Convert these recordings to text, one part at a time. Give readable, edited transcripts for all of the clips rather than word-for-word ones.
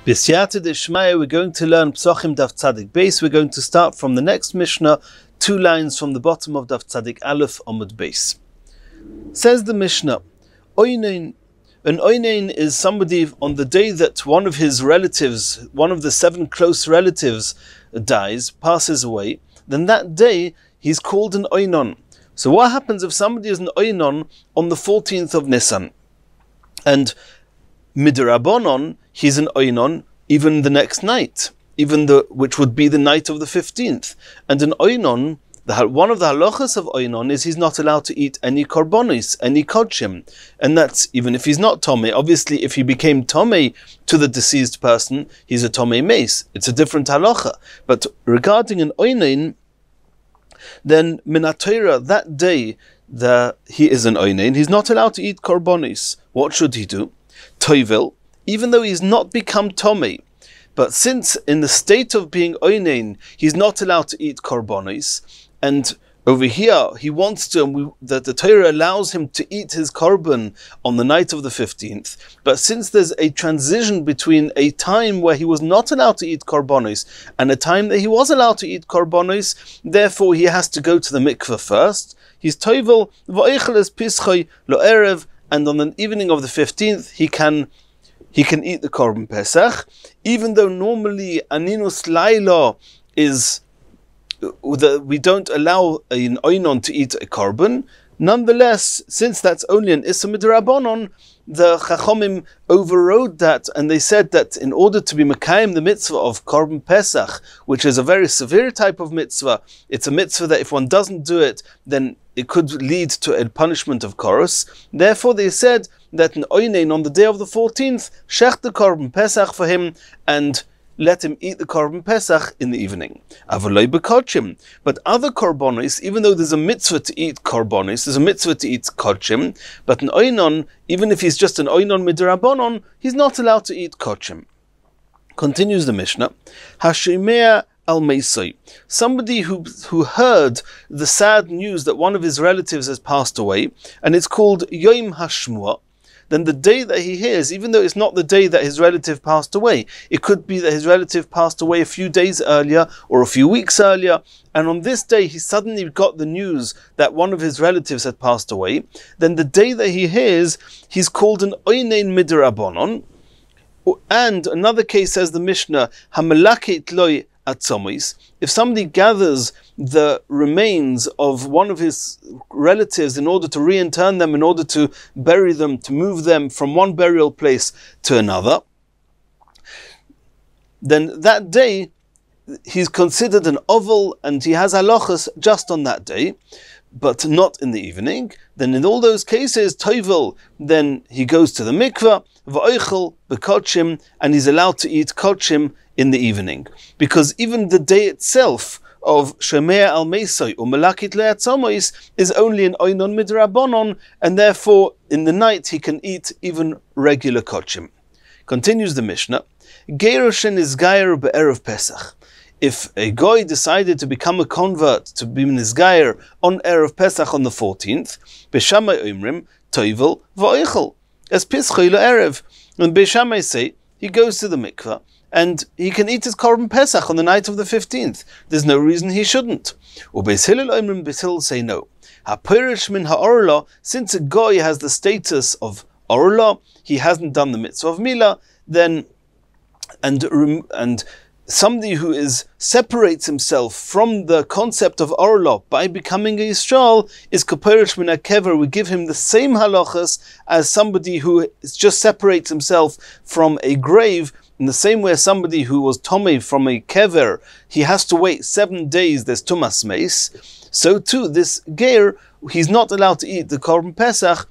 B'siyata d'shmaya, we're going to learn Pesachim Daf Tzadik Beis. We're going to start from the next Mishnah, 2 lines from the bottom of Daf Tzadik Aleph Amud Beis. Says the Mishnah, Oynein. An oynein is somebody on the day that one of his relatives, one of the 7 close relatives dies, passes away, then that day he's called an oynon. So what happens if somebody is an oynon on the 14th of Nisan? And midrabanon, he's an oynon even the next night, which would be the night of the 15th. And an oynon, one of the halachas of oynon is he's not allowed to eat any korbanos, any kodshim. And that's even if he's not tomei. Obviously, if he became tomei to the deceased person, he's a tomei meis. It's a different halacha. But regarding an oynon, then minatayra, that day he is an oynein, he's not allowed to eat korbanos. What should he do? Toivel, even though he's not become tomei, but since in the state of being oynein, he's not allowed to eat korbanos, and over here he wants to, that the Torah allows him to eat his korban on the night of the 15th, but since there's a transition between a time where he was not allowed to eat korbanos and a time that he was allowed to eat korbanos, therefore he has to go to the mikveh first. He's toivel v'oicheles pischoy lo erev, and on the evening of the 15th he can eat the korban pesach, even though normally aninus laila is we don't allow an oynon to eat a korban. Nonetheless, since that's only an issa midrabanon, the chachomim overrode that, and they said that in order to be mekayim the mitzvah of korban pesach, which is a very severe type of mitzvah, it's a mitzvah that if one doesn't do it, then it could lead to a punishment of korus. Therefore, they said that an oynein on the day of the 14th, shech the korban pesach for him, and let him eat the korban pesach in the evening. Avaloi b'kodshim. But other korbanos, even though there's a mitzvah to eat korbanos, there's a mitzvah to eat kodshim, but an oynon, even if he's just an oynon midrabanon, he's not allowed to eat kodshim. Continues the Mishnah. Hashimea al meisoi. Somebody who heard the sad news that one of his relatives has passed away, and it's called Yom Hashmua. Then the day that he hears, even though it's not the day that his relative passed away, it could be that his relative passed away a few days earlier or a few weeks earlier, and on this day he suddenly got the news that one of his relatives had passed away, then the day that he hears, he's called an oynein midrabanon. And another case, says the Mishnah, hamelakit loy atzomis. If somebody gathers the remains of one of his relatives in order to reinterm them, in order to bury them, to move them from one burial place to another, then that day he's considered an oval and he has halachas just on that day, but not in the evening. Then in all those cases, toivel, then he goes to the mikveh, v'oichel b'kodshim, and he's allowed to eat kodshim in the evening. Because even the day itself of Shemea al Meisoi or Melakit Le'atzomois is only an oynon midrabanon, and therefore in the night he can eat even regular kodshim. Continues the Mishnah, Gerushin is Gayer be'erev Pesach. If a goy decided to become a convert, to be nizgayer on Erev Pesach on the 14th, Beishamai Omrim, Toivel, V'oichel, as Pischoy Erev. When Beishamai say, he goes to the mikveh, and he can eat his korban pesach on the night of the 15th. There's no reason he shouldn't. Or Beis Hillel Omrim, Beis Hillel say no. HaPirish min ha'orla, since a goy has the status of orla, he hasn't done the mitzvah of milah, then and somebody who separates himself from the concept of orla by becoming a Yisrael is kapirish min hakever. We give him the same halachas as somebody who just separates himself from a grave. In the same way as somebody who was tomei from a kever, he has to wait 7 days, there's tumas meis. So too, this ger, he's not allowed to eat the korban pesach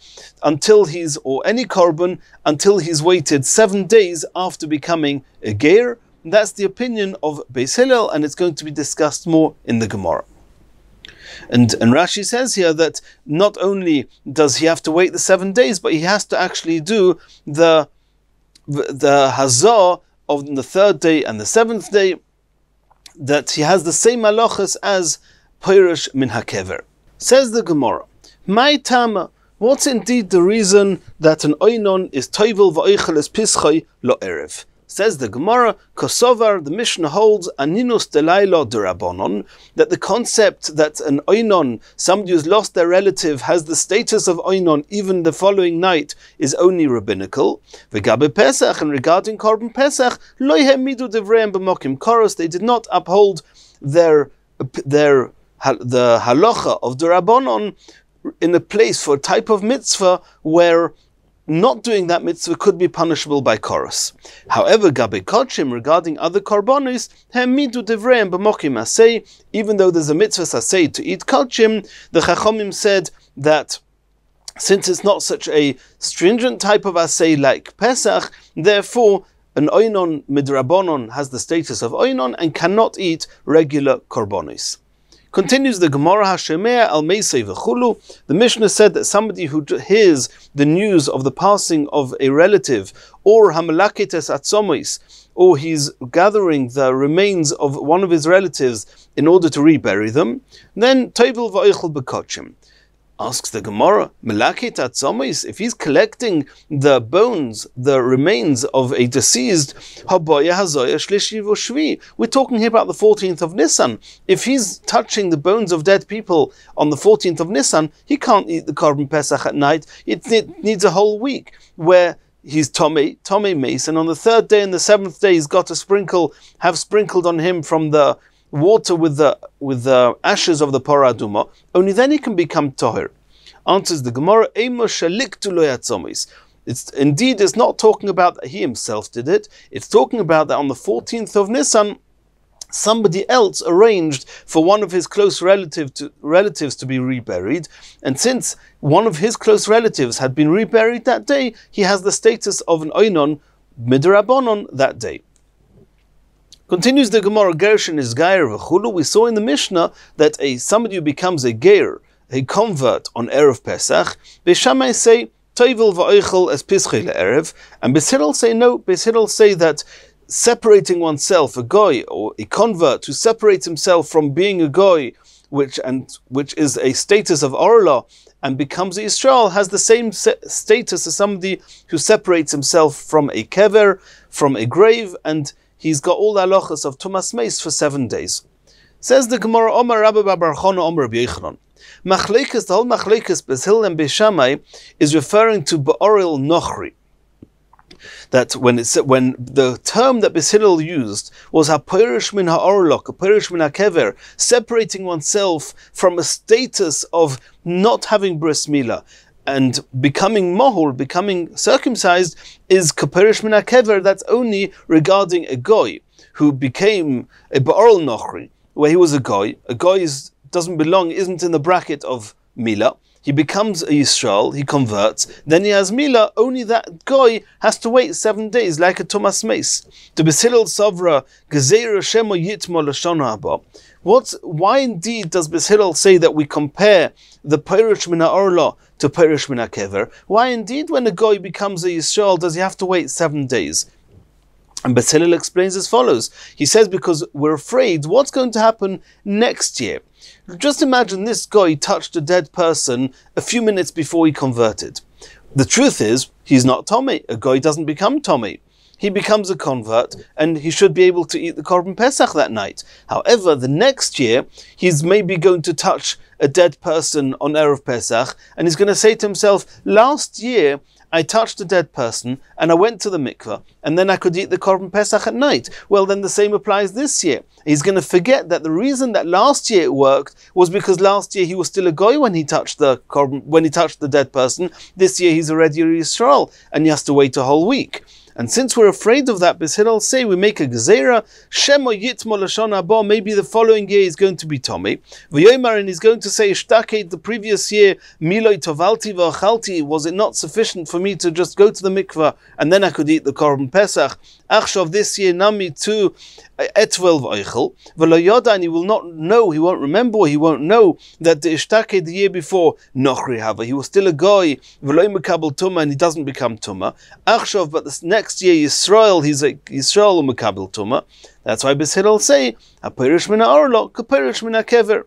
or any korban, until he's waited 7 days after becoming a ger. That's the opinion of Beis Hillel, and it's going to be discussed more in the Gemara. And Rashi says here that not only does he have to wait the 7 days, but he has to actually do the hazah of the 3rd day and the 7th day, that he has the same halachas as Pirish min hakever. Says the Gemara, my tama, what's indeed the reason that an oynon is toivel v'oichel es pischai lo erev? Says the Gemara, Kosovar, the Mishnah holds, Aninus Delailo Durabonon, that the concept that an Oinon, somebody who's lost their relative, has the status of Oinon even the following night, is only rabbinical. V'gabe Pesach, and regarding Korban Pesach, Loihem Midu Devreim B'mokim Koros, they did not uphold the halacha of Durabonon in a place for a type of mitzvah where not doing that mitzvah could be punishable by chorus. However, Gabe Kodshim, regarding other korbanos, Hemidu Devreim B'mokim Asay, even though there's a mitzvah asay to eat Kodshim, the Chachomim said that since it's not such a stringent type of asay like Pesach, therefore an Oinon Midrabonon has the status of Oinon and cannot eat regular korbanos. Continues the Gemara, Hashemea al Meisei v'chulu. The Mishnah said that somebody who hears the news of the passing of a relative, or Hamalaketes Atzomis, or he's gathering the remains of one of his relatives in order to rebury them, then Tovel v'oichel b'kochim. Asks the Gemara, Melaket Atzomis, if he's collecting the bones, the remains of a deceased, Haboya Hazoya Shlishi Voshvi. We're talking here about the 14th of Nisan. If he's touching the bones of dead people on the 14th of Nisan, he can't eat the Korban Pesach at night. It needs a whole week where he's Tomei Mace, and on the third day and the seventh day he's got to have sprinkled on him from the water with the ashes of the Parah Aduma, only then he can become Toher. Answers the Gemara, it's not talking about that he himself did it, it's talking about that on the 14th of Nisan, somebody else arranged for one of his close relatives to be reburied, and since one of his close relatives had been reburied that day, he has the status of an Oinon Midrabonon that day. Continues the Gemara, Gershon is Gair v'chulu. We saw in the Mishnah that somebody who becomes a Geir, a convert on Erev Pesach, Beis Shammai say, Tovel v'oichel es Pischei le'erev, and Beis Hillel say no. Beis Hillel say that separating oneself, a goy, or a convert who separates himself from being a goy, which is a status of orla, and becomes a Yisrael, has the same status as somebody who separates himself from a kever, from a grave, and he's got all the halachas of Tumas Meis for 7 days. Says the Gemara, Omar Rabbi Bar Chana, Omar Rabbi Yochanan. Machlekes, the whole Machlekes, Beis Hillel and Beis Shammai, is referring to Ba'oril Nochri. That when the term that Beis Hillel used was ha'perish min ha'orlok, ha'perish min ha'kever, separating oneself from a status of not having bris milah, and becoming mohul, becoming circumcised, is kaperish min ha'kever. That's only regarding a goy who became a ba'orl nochri, where he was a goy. A goy isn't in the bracket of milah. He becomes a Yisrael, he converts, then he has milah. Only that goy has to wait 7 days, like a Tumas Meis. To Beis Hillel Savra Gezeira Shemo Yitmo Lashon Haba. Why indeed does Beis Hillel say that we compare the Perish Min HaOrla to Perish Min HaKever? Why indeed when a goy becomes a Yisrael does he have to wait 7 days? And Beis Hillel explains as follows. He says because we're afraid what's going to happen next year. Just imagine this guy touched a dead person a few minutes before he converted. The truth is, he's not Tomei. A guy doesn't become Tomei. He becomes a convert, and he should be able to eat the Korban Pesach that night. However, the next year, he's maybe going to touch a dead person on Erev Pesach, and he's going to say to himself, last year, I touched a dead person and I went to the mikveh and then I could eat the Korban Pesach at night. Well, then the same applies this year. He's going to forget that the reason that last year it worked was because last year he was still a goy when he touched the dead person. This year he's already a Yisrael and he has to wait a whole week. And since we're afraid of that, Beis Hillel say we make a gezerah, Shemo Yitmo Lashon Haba, maybe the following year he's going to be Tomei. V'yomer, and he's going to say, Ishtakei, the previous year, Miloi Tovalti v'achalti, was it not sufficient for me to just go to the mikveh and then I could eat the Korban Pesach? Achshav, this year, Nami too, Etvel v'oichel, v'lo yoda, and he will not know, he won't remember, he won't know that the Ishtakei the year before, Nochri Hava, he was still a goy, v'lo mekabel tumah, and he doesn't become tumah. Achshav, but the next year Yisrael, he's a Yisrael umekabel tumah. That's why Beis Hillel say, "Haperish min ha'orlo, kaperish min ha'kever."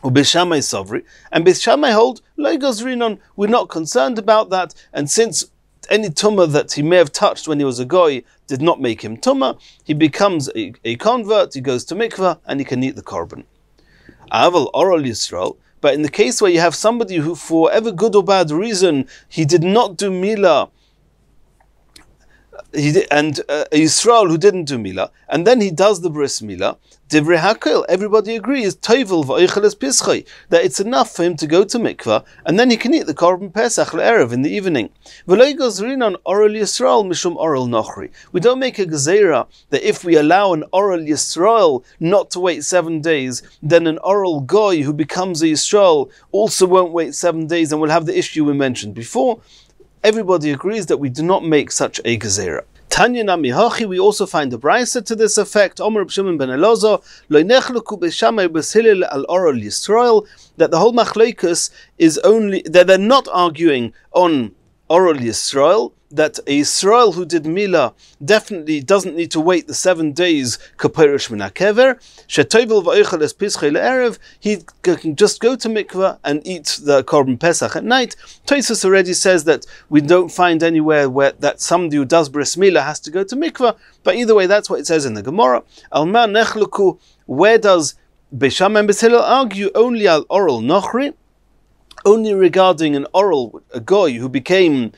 Beis Shammai Sovri, and Beis Shammai hold, we're not concerned about that, and since any tumah that he may have touched when he was a goy did not make him tumah. He becomes a convert, he goes to mikvah, and he can eat the korban. Aval oral Yisrael. But in the case where you have somebody who, for whatever good or bad reason, he did not do milah, and a Yisrael who didn't do milah, and then he does the bris milah, divrei hakel, everybody agrees, toivel v'oicheles pischai, that it's enough for him to go to mikvah, and then he can eat the korban pesach le'erev in the evening. V'lo gozrin on oral Yisrael mishum oral nochri. We don't make a gezerah that if we allow an oral Yisrael not to wait 7 days, then an oral goy who becomes a Yisrael also won't wait 7 days and will have the issue we mentioned before. Everybody agrees that we do not make such a gezerah. Tanya nami hachi, we also find a brisa to this effect. Omer Reb Shimon ben Elazar, lo nechleku b'shamai b'shilil al oral Yisrael, that the whole machlokus is only that they're not arguing on oral Yisrael, that a Yisrael who did milah definitely doesn't need to wait the 7 days kaperish min hakever. Shetovel v'oicheles pischei le'erev, he can just go to mikveh and eat the korban pesach at night. Tosfos already says that we don't find anywhere where that somebody who does bris milah has to go to mikveh, but either way that's what it says in the Gemara. Alma nechluku, where does Beis Shammai and Beis Hillel argue only al oral nochri, only regarding an oral, a goy who became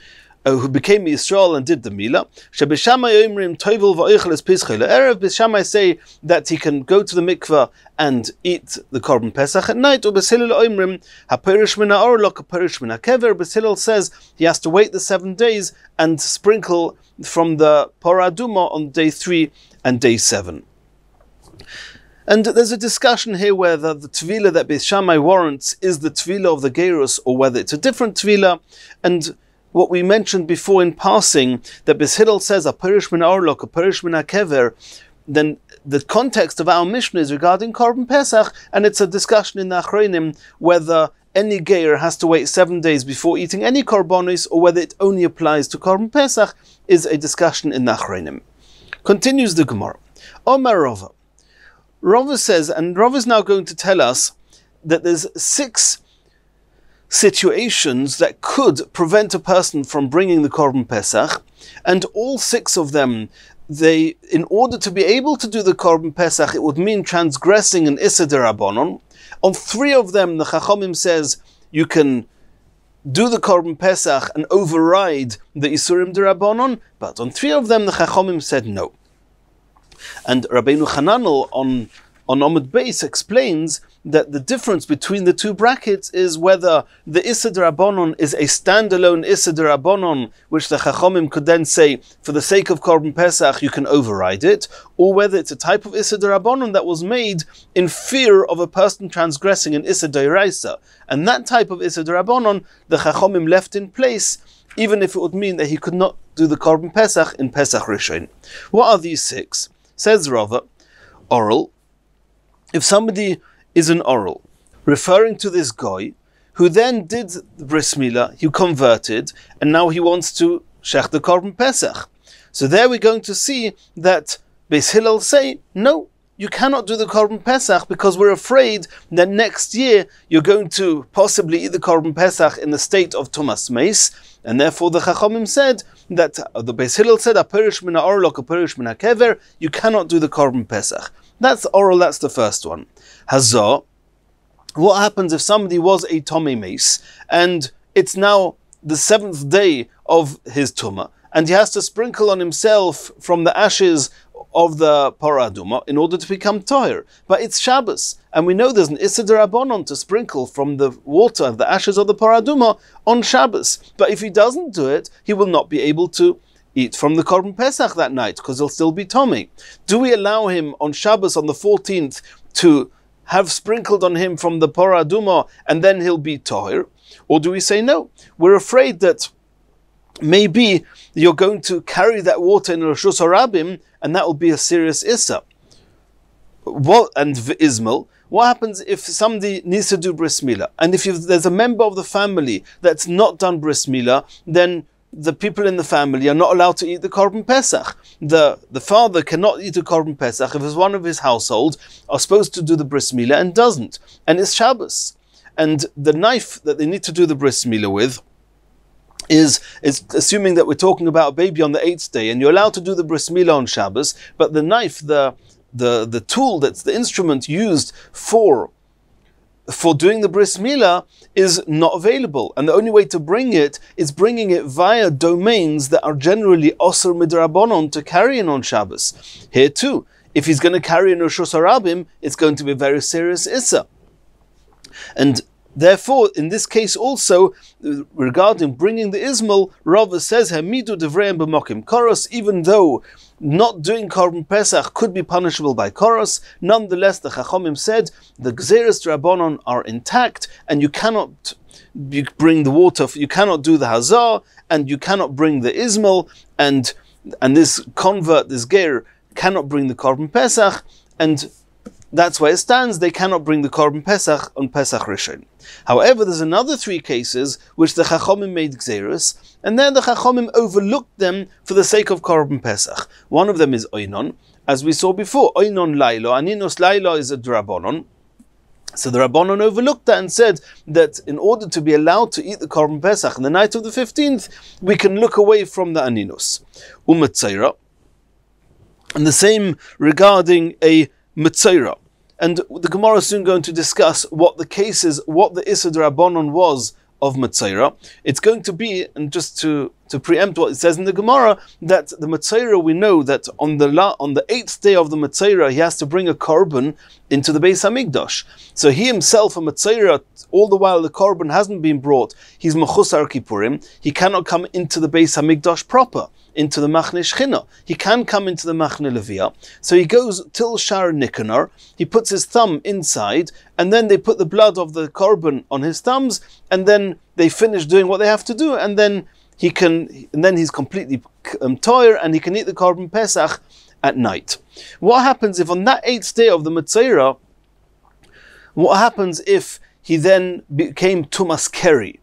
Yisrael and did the milah. Beis Shammai say that he can go to the mikveh and eat the korban pesach at night. Beis Hillel says he has to wait the 7 days and sprinkle from the parah aduma on day 3 and day 7. And there's a discussion here whether the tevilah that Beis Shammai warrants is the tevilah of the gerus or whether it's a different tevilah. And what we mentioned before in passing, that Beis Hillel says, a perish min orlok, a perish min hakever, then the context of our Mishnah is regarding korban pesach, and it's a discussion in the Achronim whether any geir has to wait 7 days before eating any korbanos, or whether it only applies to korban pesach, is a discussion in the Achronim. Continues the Gemara. Omar Rava. Rava says, and Rava is now going to tell us that there's 6 situations that could prevent a person from bringing the korban pesach, and all 6 of them, in order to be able to do the korban pesach, it would mean transgressing an issa derabanan. On 3 of them, the Chachamim says you can do the korban pesach and override the isurim derabanan, but on 3 of them, the Chachamim said no. And Rabbeinu Hananel on Amud Beis explains that the difference between the 2 brackets is whether the Issa D'Rabbanon is a standalone Issa D'Rabbanon, which the Chachamim could then say, for the sake of Korban Pesach, you can override it, or whether it's a type of Issa D'Rabbanon that was made in fear of a person transgressing an Issa D'Oraisa. And that type of Issa D'Rabbanon, the Chachamim left in place, even if it would mean that he could not do the Korban Pesach in Pesach Rishon. What are these 6? Says Rava, oral. If somebody is an oral, referring to this guy who then did the bris milah, he converted, and now he wants to shech the korban pesach. So there we're going to see that Beis Hillel say, no, you cannot do the korban pesach because we're afraid that next year you're going to possibly eat the korban pesach in the state of tumas meis, and therefore the Chachamim said that the Beis Hillel said, "Aperish min ha'orlok, aperish min ha'kever." You cannot do the korban pesach. That's oral. That's the first one. Hazah. What happens if somebody was a tomei meis and it's now the 7th day of his tumah, and he has to sprinkle on himself from the ashes of the parah aduma in order to become toher. But it's Shabbos, and we know there's an Issa D'Rabbanon to sprinkle from the water of the ashes of the parah aduma on Shabbos. But if he doesn't do it, he will not be able to eat from the korban pesach that night because he'll still be tomei. Do we allow him on Shabbos on the 14th to have sprinkled on him from the parah aduma and then he'll be toher? Or do we say no? We're afraid that maybe you're going to carry that water in Rishus HaRabim, and that will be a serious issa. And v'izmel, what happens if somebody needs to do bris milah, and if there's a member of the family that's not done bris milah, then the people in the family are not allowed to eat the korban pesach. The father cannot eat the korban pesach if one of his household are supposed to do the bris milah and doesn't, and it's Shabbos. And the knife that they need to do the bris milah with is assuming that we're talking about a baby on the 8th day, and you're allowed to do the bris milah on Shabbos, but the knife, the tool, that's the instrument used for doing the bris milah, is not available, and the only way to bring it is bringing it via domains that are generally osur midrabanon to carry in on Shabbos. Here too, if he's going to carry in Rosh Hashanah, it's going to be a very serious issa. And therefore, in this case also, regarding bringing the Ismail, Rava says, Hamidu devreim b'mokim koros, even though not doing Korban Pesach could be punishable by koros, nonetheless the Chachomim said the Gzeres Rabbanon are intact, and you cannot bring the water, you cannot do the Hazar, and you cannot bring the Ismail, and this convert, this Ger, cannot bring the Korban Pesach, and that's why it stands, they cannot bring the Korban Pesach on Pesach Rishon. However, there's another 3 cases which the Chachomim made Gzeres, and then the Chachomim overlooked them for the sake of Korban Pesach. One of them is Oinon, as we saw before. Oinon Lailo, Aninos Lailo is a Drabonon. So the Rabbanon overlooked that and said that in order to be allowed to eat the Korban Pesach on the night of the 15th, we can look away from the Aninos. Umetzaira. And the same regarding a Metzaira. And the Gemara is soon going to discuss what the case is, what the Issa Rabbanon was of Metzaira. It's going to be, and just to preempt what it says in the Gemara, that the Metzaira, we know that on the 8th day of the Metzaira, he has to bring a korban into the Beis HaMikdash. So he himself, a Metzaira, all the while the korban hasn't been brought, he's Mechusar Kippurim, he cannot come into the Beis HaMikdash proper, into the Machne Shechina. He can come into the Machne Levia. So he goes till Shar Nikanor, he puts his thumb inside, and then they put the blood of the korban on his thumbs, and then they finish doing what they have to do, and then he's completely toyer, and he can eat the Korban Pesach at night. What happens if on that 8th day of the Metzaira, what happens if he then became Tumas Keri?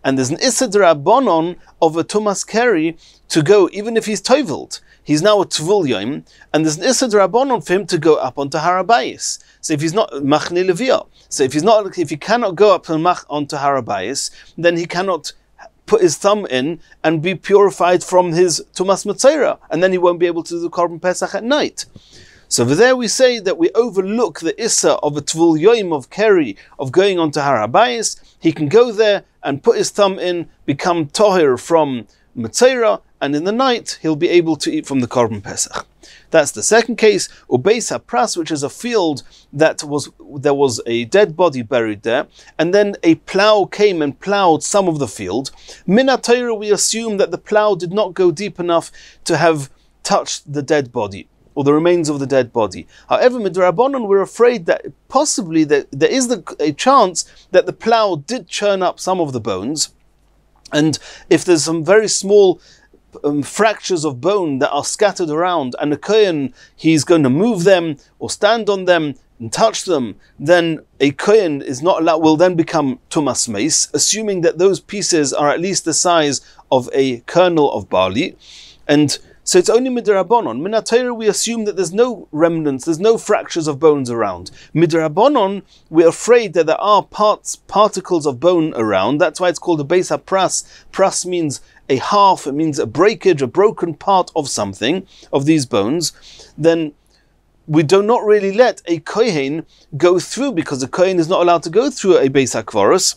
And there's an Issa D'Rabbanon of a Tumas Keri to go, even if he's toivelt. He's now a Tvul Yom, and there's an Issa D'Rabbanon for him to go up onto Har HaBayis. So if he's not Machne Levia, so if he cannot go up onto Har HaBayis, then he cannot put his thumb in and be purified from his Tumas Metzaira, and then he won't be able to do the Korban Pesach at night. So over there we say that we overlook the Issa of a Tvul Yom of Keri, of going onto Har HaBayis. He can go there and put his thumb in, become Tohir from Metzaira, and in the night he'll be able to eat from the Korban Pesach. That's the second case. Ubeis HaPras, which is a field there was a dead body buried there, and then a plough came and ploughed some of the field. Min HaTorah, we assume that the plough did not go deep enough to have touched the dead body, or the remains of the dead body. However, Midrabanon, we're afraid that possibly there is a chance that the plough did churn up some of the bones, and if there's some very small fractures of bone that are scattered around, and a kohen, he's going to move them or stand on them and touch them, then a kohen is not allowed, will then become tumas meis, assuming that those pieces are at least the size of a kernel of barley. And so it's only midrabanon. Min HaTorah, we assume that there's no remnants, there's no fractures of bones around. Midrabanon, we're afraid that there are particles of bone around. That's why it's called a beis HaPras. Pras means a half, it means a breakage, a broken part of something, of these bones. Then we do not really let a kohen go through, because a kohen is not allowed to go through a beis HaKvaros.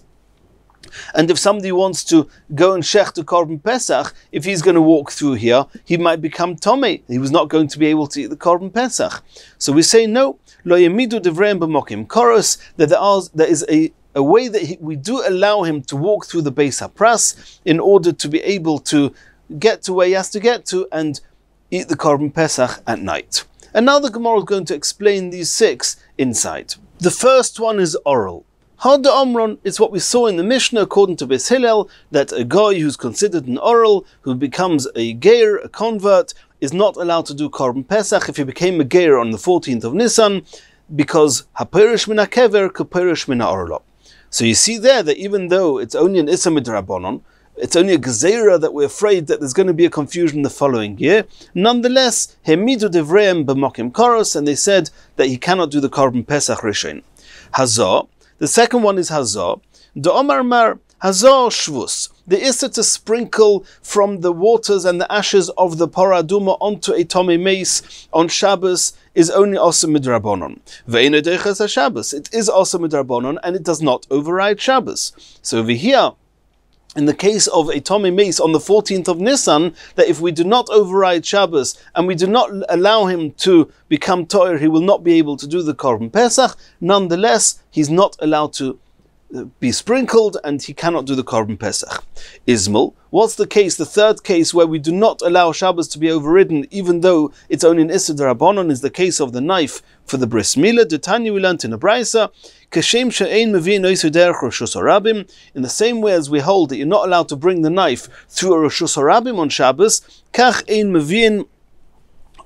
And if somebody wants to go and shech to Korban Pesach, if he's going to walk through here, he might become Tomei. He was not going to be able to eat the Korban Pesach. So we say no, lo yemidu devreim b'mokim koros, that there is a way that we do allow him to walk through the Beis HaPras in order to be able to get to where he has to get to and eat the Korban Pesach at night. And now the Gemara is going to explain these 6 inside. The first one is oral. Had Omron is what we saw in the Mishnah according to Beis Hillel, that a guy who's considered an oral, who becomes a geir, a convert, is not allowed to do Korban Pesach if he became a geir on the 14th of Nisan, because haperish min hakever kaperish min ha'orlo. So you see there that even though it's only an Issa Midrabanon, it's only a Gezerah that we're afraid that there's going to be a confusion the following year, nonetheless, Hemidu devreim b'mokim koros, and they said that he cannot do the Korban Pesach Rishon. Hazah. The second one is Hazah. The Omar Mar Hazor Shvus, the Issa to sprinkle from the waters and the ashes of the Parah Aduma onto a Tomei Mace on Shabbos is only also midrabanon. Ve'ena deiches Shabbos. It is also midrabanon, and it does not override Shabbos. So over here, in the case of a Tomei Mace on the 14th of Nisan, that if we do not override Shabbos and we do not allow him to become Toir, he will not be able to do the Korban Pesach. Nonetheless, he's not allowed to be sprinkled, and he cannot do the Korban Pesach. Ismul, what's the case, the third case where we do not allow Shabbos to be overridden, even though it's only an Issa D'Rabbanan, is the case of the knife for the Bris Milah. The Tanya we learnt in a Braisa, Kashem she'ein mevi'in oisu derech Roshus Harabim, in the same way as we hold that you're not allowed to bring the knife through a Roshus Harabim on Shabbos, Kach ein mevi'in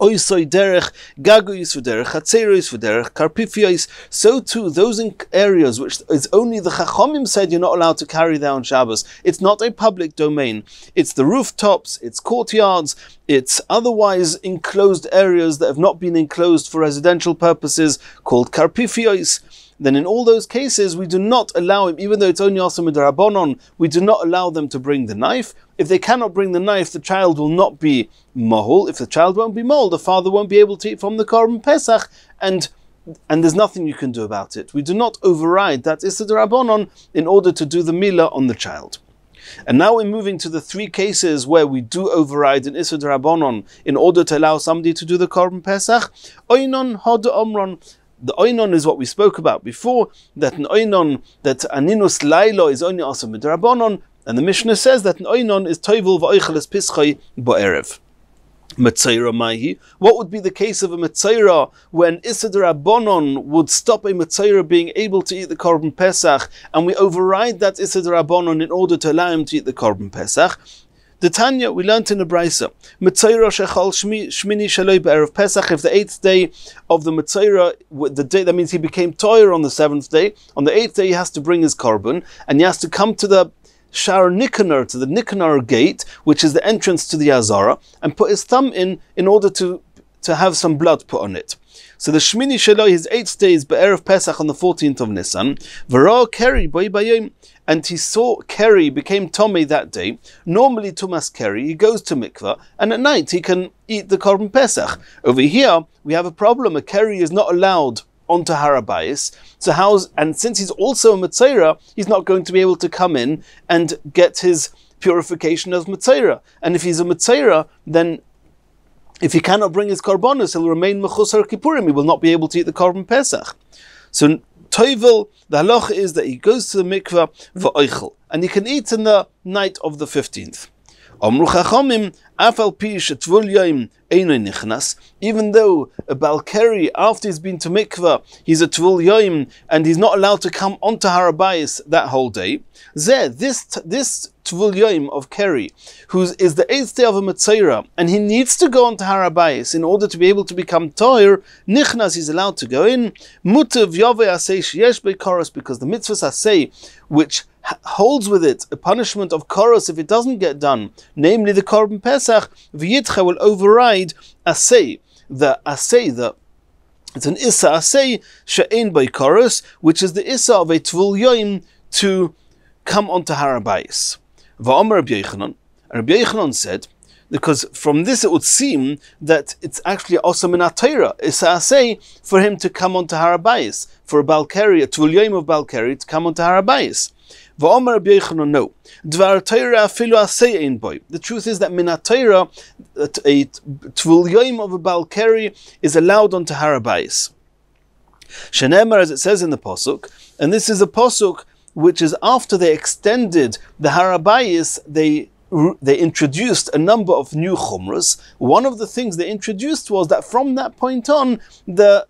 oisoi derech gagois v'derech chatzeros v'derech karpifios. So too, those areas which is only the Chachomim said you're not allowed to carry there on Shabbos. It's not a public domain. It's the rooftops, it's courtyards, it's otherwise enclosed areas that have not been enclosed for residential purposes, called karpifios. Then in all those cases, we do not allow him, even though it's only also midrabanon, we do not allow them to bring the knife. If they cannot bring the knife, the child will not be mohol. If the child won't be mohol, the father won't be able to eat from the Korban Pesach, and there's nothing you can do about it. We do not override that Issa D'Rabbanan in order to do the milah on the child. And now we're moving to the three cases where we do override an Issa D'Rabbanan in order to allow somebody to do the Korban Pesach. Oinon hod omron. The oinon is what we spoke about before, that an oinon, that aninus lailo is only also midrabanon, and the Mishnah says that an oinon is toivul v'oicheles pischai bo'erev. Metzaira mahi. What would be the case of a metzaira when Issa D'Rabbanan would stop a metzaira being able to eat the Korban Pesach, and we override that Issa D'Rabbanan in order to allow him to eat the Korban Pesach? The Tanya, we learnt in the Braisa, Metzaira shechal shmini shaloi be'erev Pesach, if the 8th day of the Metzaira, the day, that means he became toyer on the 7th day, on the 8th day he has to bring his Korban, and he has to come to the Shar Nikanor, to the Nikanor gate, which is the entrance to the Azara, and put his thumb in order to have some blood put on it. So the Shmini Shaloi, his 8th day is Be'erev Pesach on the 14th of Nisan, V'ra Keri Boi Bayom, and he saw Keri became Tomei that day. Normally Tumas Keri, he goes to mikvah, and at night he can eat the Korban Pesach. Over here, we have a problem. A Keri is not allowed onto Harabayis. So and since he's also a Metzaira, he's not going to be able to come in and get his purification as Metzaira. And if he's a Metzaira, then if he cannot bring his Korbanos, he'll remain Mechusar Kippurim. He will not be able to eat the Korban Pesach. So Toivel, the halacha is that he goes to the mikveh v'oichel, and he can eat in the night of the 15th. Amru Chachamim, afal pi shetvul yom eino nichnas, even though a Balkari, after he's been to mikveh, he's a tvul yom, and he's not allowed to come onto Harabayis that whole day. This tvul yom of Keri, who is the 8th day of a Metzaira, and he needs to go onto Harabayis in order to be able to become toyer, nichnas, he's allowed to go in. Mutav yaveh asay sheyesh beikoros, because the mitzvahs asay, which holds with it a punishment of koros if it doesn't get done, namely the Korban Pesach, v'yitcha will override asay. It's an issa asay she'ein by koros, which is the issa of a tvul yom to come onto Harabayis. Va'amar Rabbi Yochanan, and Rabbi Yochanan said, because from this it would seem that it's actually also minat Torah, issa asay, for him to come onto Harabayis, for a Balkari, a tvul yom of Balkari, to come onto Harabayis. Va'amar Rabbi Yochanan, no. Dvar Torah afilu asay ein boy. The truth is that minat Torah, a tvul yom of a Balkari, is allowed onto Harabayis. Shenemar, as it says in the Pasuk, and this is a Pasuk which is after they extended the Harabayis, they introduced a number of new chumras. One of the things they introduced was that from that point on, the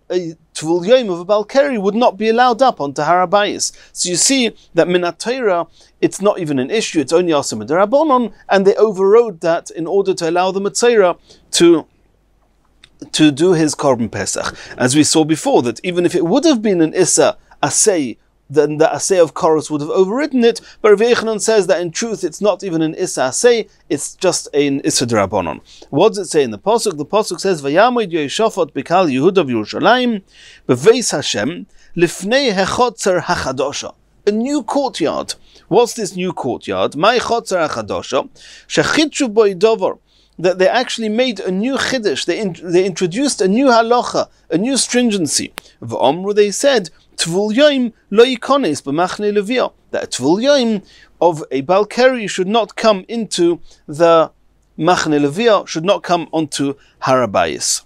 Tvul Yom of a Balkari would not be allowed up onto Harabayis. So you see that minat Torah, it's not even an issue, it's only also midrabanon, and they overrode that in order to allow the Metzaira to do his Korban Pesach. As we saw before, that even if it would have been an Issa Asay, then the Asay of Koros would have overridden it, but Rabbi Yochanan says that in truth it's not even an Issa Asay, it's just an Issa D'Rabbanan. What does it say in the Pasuk? The Pasuk says, Vayamod Yeshafot Bikal Yehuda v'Yerushalayim B'veis Hashem Lifnei Hechotzer Hachadosha. a new courtyard. What's this new courtyard? My chotzer achadosha, shechitchu boi dover, that they actually made a new chiddush, they introduced a new halacha, a new stringency. V'omru, they said, tvul yoim lo yikones b'machne levia, that a tvul yoim of a balkari should not come into the machne levia, should not come onto harabayis.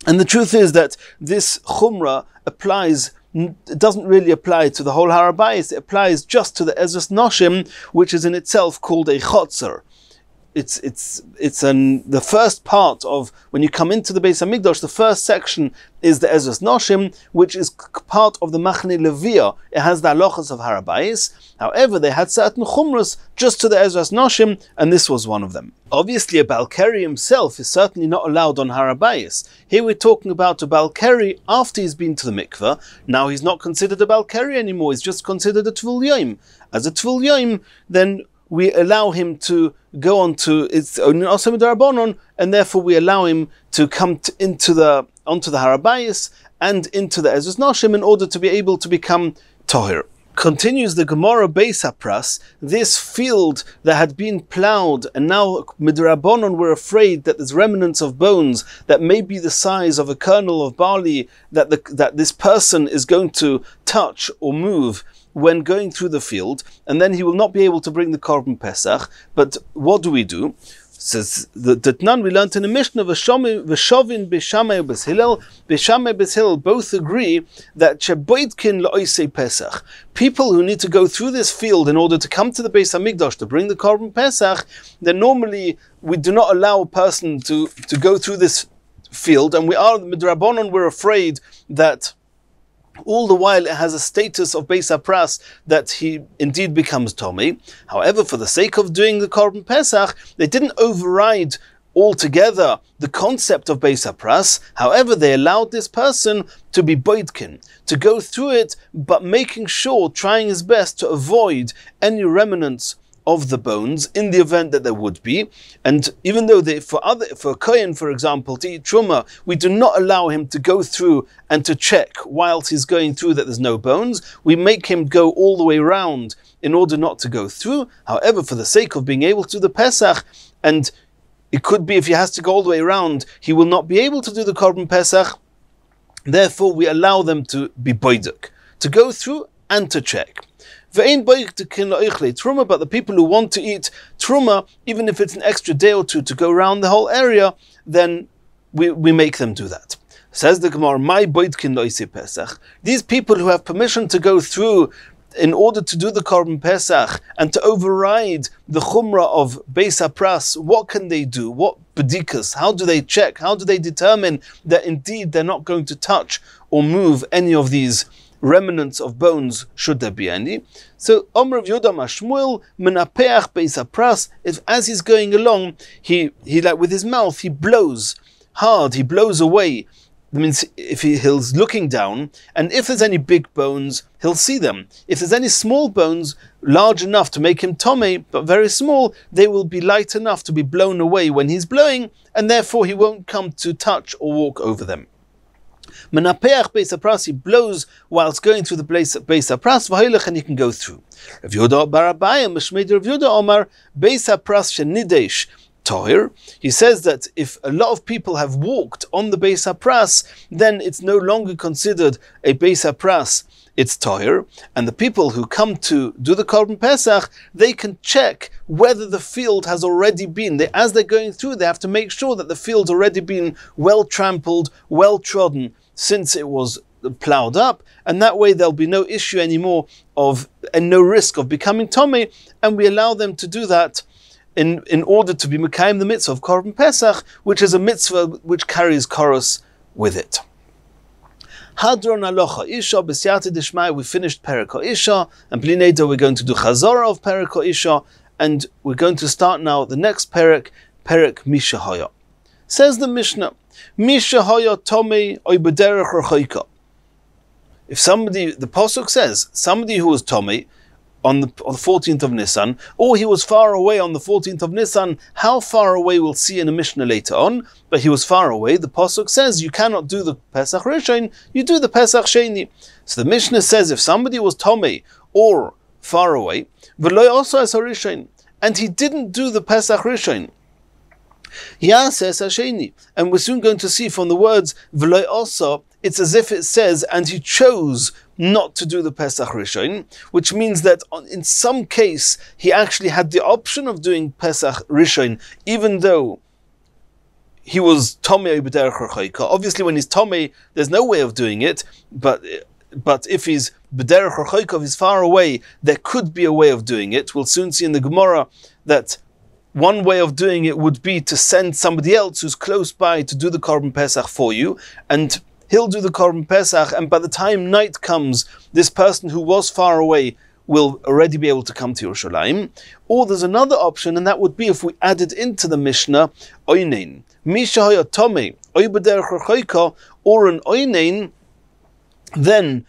And the truth is that this chumrah applies, it doesn't really apply to the whole harabayis, it applies just to the Ezras Noshim, which is in itself called a chotzer. It's the first part of, when you come into the Beis Hamikdash, the first section is the Ezras Noshim, which is part of the Machne Levia. It has the halachas of Harabayis. However, they had certain chumras just to the Ezras Noshim, and this was one of them. Obviously, a Balkari himself is certainly not allowed on Harabayis. Here we're talking about a Balkari after he's been to the mikveh. Now he's not considered a Balkari anymore, he's just considered a Tvul Yoim. As a Tvul Yoim, then we allow him to go on to its own Osam Darabonon, and therefore we allow him to come onto the Harabayis and into the Ezras Noshim in order to be able to become Tohir. Continues the Gemara Beis Hapras, this field that had been ploughed, and now Midrabonon were afraid that there's remnants of bones that may be the size of a kernel of barley that this person is going to touch or move when going through the field, and then he will not be able to bring the Korban Pesach. But what do we do? Says that none we learned in the Mishnah, V'shovin B'Shamai B'Hillel, B'Shamai B'Hillel both agree that Sheboitkin L'Oisei Pesach, people who need to go through this field in order to come to the Beis Hamikdash to bring the Korban Pesach, then normally we do not allow a person to go through this field, and the Midrabanon were afraid that all the while it has a status of Beis Hapras that he indeed becomes Tomei. However, for the sake of doing the Korban Pesach, they didn't override altogether the concept of Beis Hapras. However, they allowed this person to be Boidkin, to go through it, but making sure, trying his best to avoid any remnants of the bones in the event that there would be. And even though for a Kohen, for example, to eat Truma, we do not allow him to go through and to check whilst he's going through that there's no bones. We make him go all the way around in order not to go through. However, for the sake of being able to do the Pesach, and it could be if he has to go all the way around, he will not be able to do the Korban Pesach. Therefore, we allow them to be boiduk, to go through and to check. But the people who want to eat Truma, even if it's an extra day or two to go around the whole area, then we make them do that. Says the Gemara, my boidkin loisi Pesach. These people who have permission to go through in order to do the Korban Pesach and to override the Chumrah of Beis Hapras, what can they do? What bedikas? How do they check? How do they determine that indeed they're not going to touch or move any of these remnants of bones, should there be any? So Omer of Yoda Mashmuel Menapeach Beis Hapras, if as he's going along, he like with his mouth he blows hard, he blows away. That means if he's looking down, and if there's any big bones, he'll see them. If there's any small bones, large enough to make him Tomei, but very small, they will be light enough to be blown away when he's blowing, and therefore he won't come to touch or walk over them. Menapeach Beis Hapras, he blows whilst going through the Beis Hapras, v'hoilech, and he can go through. Rav Yehuda bar Abaye, Mishmei Rav Yehuda Omar, Beis Hapras shenidesh Tohir. He says that if a lot of people have walked on the Beis Hapras, then it's no longer considered a Beis Hapras, it's Tohir. And the people who come to do the Korban Pesach, they can check whether the field has already been, as they're going through, they have to make sure that the field's already been well trampled, well trodden, since it was ploughed up, and that way there'll be no issue anymore and no risk of becoming Tomei, and we allow them to do that in order to be Mekayim the mitzvah of Korban Pesach, which is a mitzvah which carries chorus with it. Hadron Alocha Isha B'Siyata Dishmai. We finished Perek Isha, and Bli Neder we're going to do Chazorah of Perek Isha, and we're going to start now the next Perek Mishahaya. Says the Mishnah, Mishahaya Tomei Oy B'Derech Rechoika. If somebody, the Pasuk says, somebody who was Tomei on the 14th of Nisan, or he was far away on the 14th of Nisan, how far away we'll see in a Mishnah later on, but he was far away. The Pasuk says you cannot do the Pesach Rishon, you do the Pesach Sheni. So the Mishnah says if somebody was Tomei or far away, v'lo also as harishain, and he didn't do the Pesach Rishon. Yases Hasheni, and we're soon going to see from the words v'lo also, it's as if it says, and he chose not to do the Pesach Rishon, which means that in some case he actually had the option of doing Pesach Rishon, even though he was Tomei b'derech rechoika. Obviously, when he's Tomei, there's no way of doing it, but if he's b'derech rechoika, if he's far away, there could be a way of doing it. We'll soon see in the Gemara that one way of doing it would be to send somebody else who's close by to do the Korban Pesach for you, and he'll do the Korban Pesach, and by the time night comes, this person who was far away will already be able to come to Yerushalayim. Or there's another option, and that would be if we added into the Mishnah, Oynein. Misha haya tomei, oy b'derech rechoika, or an Oynein, then,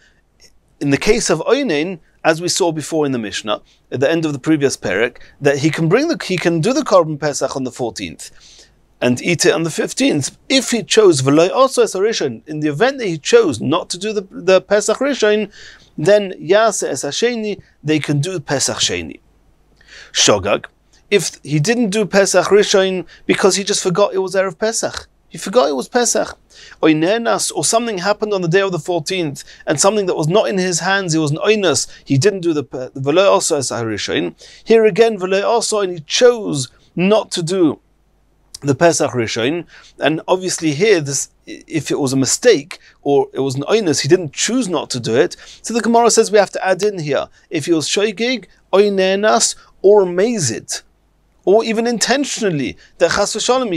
in the case of Oynein, as we saw before in the Mishnah, at the end of the previous perek, that he can do the Korban Pesach on the 14th, and eat it on the 15th. If he chose v'lo also es harishon, in the event that he chose not to do the Pesach Rishon, then Yase es Hasheni, they can do Pesach Sheni. Shogag, if he didn't do Pesach Rishon because he just forgot it was Erev Pesach, he forgot it was Pesach, Oynenas, or something happened on the day of the 14th, and something that was not in his hands, it was an Oynas, he didn't do the v'lo also es harishon. Here again, v'lo also, and he chose not to do the Pesach Rishon, and obviously here, if it was a mistake or it was an oinus, he didn't choose not to do it. So the Gemara says we have to add in here, if he was shoygig, oinenas, or mazid, or even intentionally, that chas v'shalom,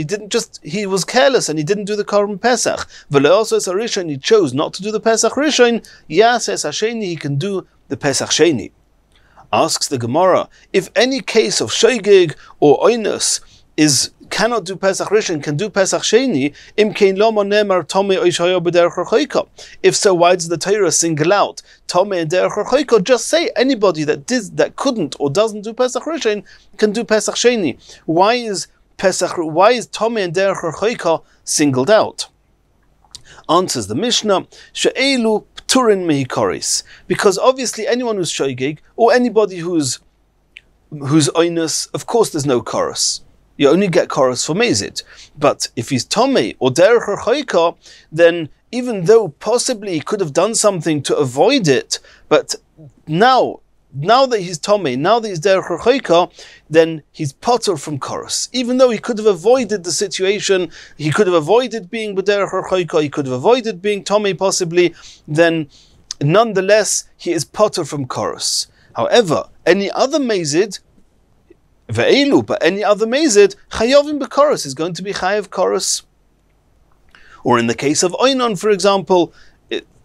he was careless and he didn't do the Korban Pesach. V'lo also es harishon, he chose not to do the Pesach Rishon, yas es hasheni, he can do the Pesach Sheni. Asks the Gemara, if any case of shoygig or oinus cannot do Pesach Rishon, can do Pesach Sheni, imkein loma nemar tomei oishayo b'derech rechoika. If so, why does the Torah single out tomei and derech rechoika? Just say anybody that couldn't or doesn't do Pesach Rishon can do Pesach Sheni. Why is tomei and derech rechoika singled out? Answers the Mishnah, she'elu pturin mehikoris, because obviously anyone who's shoygig or anybody who's oinus, of course there's no chorus. You only get chorus for Mazid. But if he's Tomei or Derech Rechoika, then even though possibly he could have done something to avoid it, but now that he's Tomei, now that he's Derech Rechoika, then he's potter from chorus. Even though he could have avoided the situation, he could have avoided being Derech Rechoika, he could have avoided being Tomei possibly, then nonetheless he is potter from chorus. However, any other Mazid, but any other Mazid, Chayovim b'Chorus is going to be Chayav Chorus. Or in the case of Oynon, for example,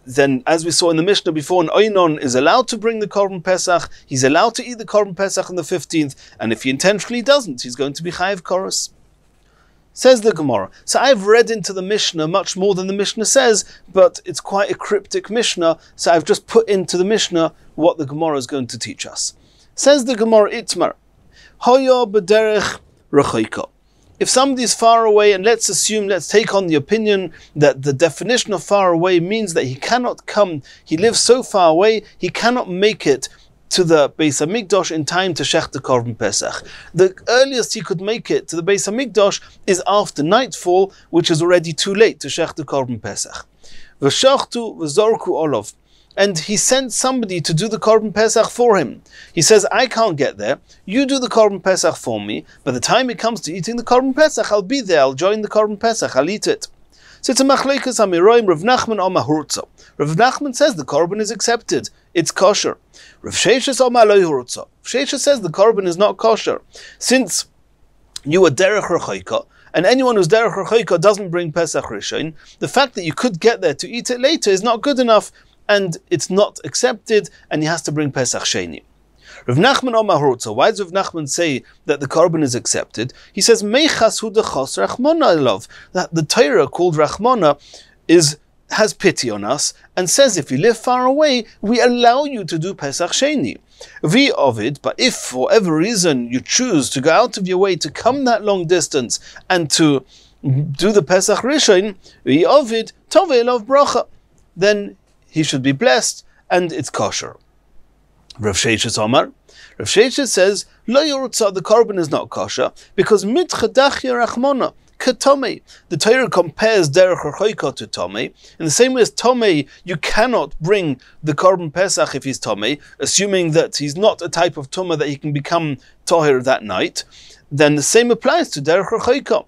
then as we saw in the Mishnah before, an Oynon is allowed to bring the Korban Pesach, he's allowed to eat the Korban Pesach on the 15th, and if he intentionally doesn't, he's going to be Chayav Chorus. Says the Gemara. So I've read into the Mishnah much more than the Mishnah says, but it's quite a cryptic Mishnah, so I've just put into the Mishnah what the Gemara is going to teach us. Says the Gemara Itmar, Hoya b'derech rechoika. If somebody is far away, and let's take on the opinion that the definition of far away means that he cannot come, he lives so far away, he cannot make it to the Beis HaMikdash in time to shech the Korban Pesach. The earliest he could make it to the Beis HaMikdash is after nightfall, which is already too late to shech the Korban Pesach. V'shachtu v'zorku olav. And he sent somebody to do the Korban Pesach for him. He says, I can't get there, you do the Korban Pesach for me, by the time it comes to eating the Korban Pesach, I'll be there, I'll join the Korban Pesach, I'll eat it. So it's a Machleikas Amiroim, Rav Nachman Omar Hurtza. Rav Nachman says the Korban is accepted, it's kosher. Rav Sheshes Omar Loi Hurtza. Rav Sheshes says the Korban is not kosher. Since you are Derech Rechoika, and anyone who's Derech Rechoika doesn't bring Pesach Rishon, the fact that you could get there to eat it later is not good enough, and it's not accepted, and he has to bring Pesach Sheni. Rav Nachman Omar Hurtza, why does Rav Nachman say that the Korban is accepted? He says, Meichas hu dechos Rachmana love, that the Torah called Rachmana has pity on us, and says if you live far away, we allow you to do Pesach Sheni. Vi ovid, but if for whatever reason you choose to go out of your way to come that long distance and to do the Pesach Rishon, vi ovid, tove elov bracha, then he should be blessed, and it's kosher. Rav Sheshes Omar. Rav Sheshes says, Lo yorutza, the korban is not kosher, because mitchadachya rachmona, ketome. The Torah compares derech rechoika to tome. In the same way as tome, you cannot bring the korban pesach if he's tome, assuming that he's not a type of tumah that he can become toher that night. Then the same applies to derech rechoika,